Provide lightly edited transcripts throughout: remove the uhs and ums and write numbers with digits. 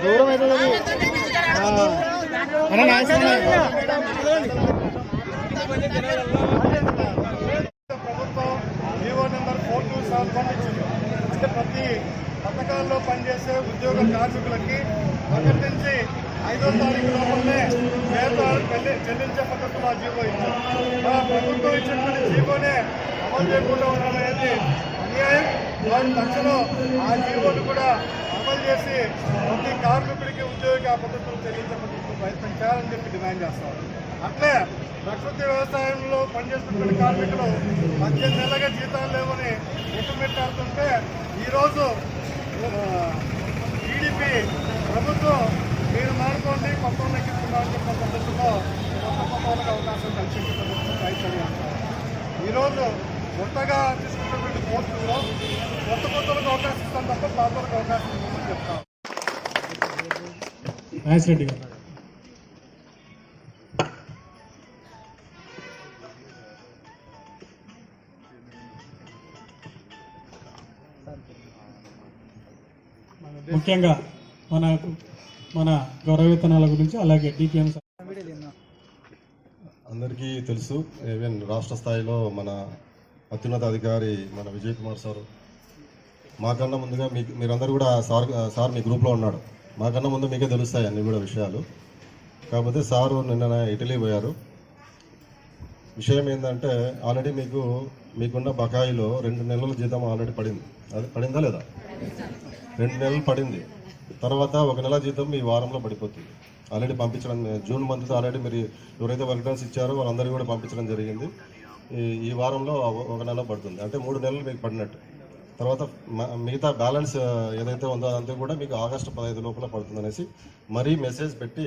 దూరం అవుతుంది ప్రభుత్వం జీవో నెంబర్ 427 పంపించింది. అంటే ప్రతి పథకాల్లో పనిచేసే ఉద్యోగ కార్మికులకి ఒకటి నుంచి 5వ తారీఖు లోపలనే వేతనాలు చెల్లించే పద్ధతిలో ఆ జీవో ఇచ్చారు. ప్రభుత్వం ఇచ్చినటువంటి జీవోనే అమలు చేయకుండా ఉండడం అనేది అన్యాయం. వారి తక్షణం ఆ జీవోను కూడా అమలు చేసి ప్రతి కార్మికుడికి ఉద్యోగికి ఆ పద్ధతులు చెల్లించే పద్ధతులు ప్రయత్నం చేయాలని చెప్పి డిమాండ్ చేస్తారు. అట్లే ప్రకృతి వ్యవసాయంలో పనిచేస్తున్నటువంటి కార్మికులు 18 నెలలుగా జీతాలు లేవని ఎట్టుమెట్టాడుతుంటే ఈరోజు టీడీపీ ప్రభుత్వం మీరు మానుకోండి పక్కన లెక్కిస్తున్నారని చెప్పిన పద్ధతిలో కొత్త అవకాశం కల్పించే ప్రభుత్వం ప్రయత్నం చేస్తారు. ఈరోజు కొత్తగా తీసుకున్నటువంటి పోస్టుల్లో కొత్తలకు అవకాశం ఇస్తాం తప్ప పాతలకు అవకాశం ఇవ్వమని చెప్తాం. రెడ్డి గారు ముఖ్యంగా మన గౌరవ వేతనాల గురించి అలాగే డిపిఎం అందరికీ తెలుసు. ఈవెన్ రాష్ట్ర స్థాయిలో మన అత్యున్నత అధికారి మన విజయ్ కుమార్ సార్ మాకన్నా ముందుగా మీరందరూ కూడా సార్ మీ గ్రూప్లో ఉన్నాడు. మాకన్నా ముందు మీకే తెలుస్తాయి అన్ని కూడా విషయాలు. కాకపోతే సారు నిన్న ఇటలీ పోయారు. విషయం ఏంటంటే ఆల్రెడీ మీకున్న బకాయిలో 2 నెలల జీతం ఆల్రెడీ పడింది. అది పడిందా లేదా? 2 నెలలు పడింది. తర్వాత 1 నెల జీతం ఈ వారంలో పడిపోతుంది. ఆల్రెడీ పంపించడం జూన్ మంత్ ఆల్రెడీ మీరు ఎవరైతే వర్క్ ఇచ్చారో వాళ్ళందరికీ కూడా పంపించడం జరిగింది. ఈ వారంలో 1 నెల పడుతుంది. అంటే 3 నెలలు మీకు పడినట్టు. తర్వాత మిగతా బ్యాలెన్స్ ఏదైతే ఉందో అదంతా కూడా మీకు ఆగస్టు 15 లోపల పడుతుందనేసి మరీ మెసేజ్ పెట్టి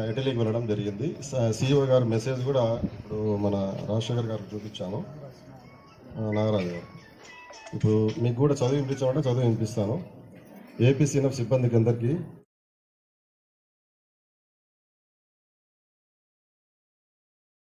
ఇటలీకి వెళ్ళడం జరిగింది. సిఇఓ గారి మెసేజ్ కూడా ఇప్పుడు మన రాజశేఖర్ గారికి చూపించాను, నాగరాజు గారు. ఇప్పుడు మీకు కూడా చదువు వినిపించామంటే చదువు వినిపిస్తాను. ఏపీ సీఎం సిబ్బందికి అందరికీ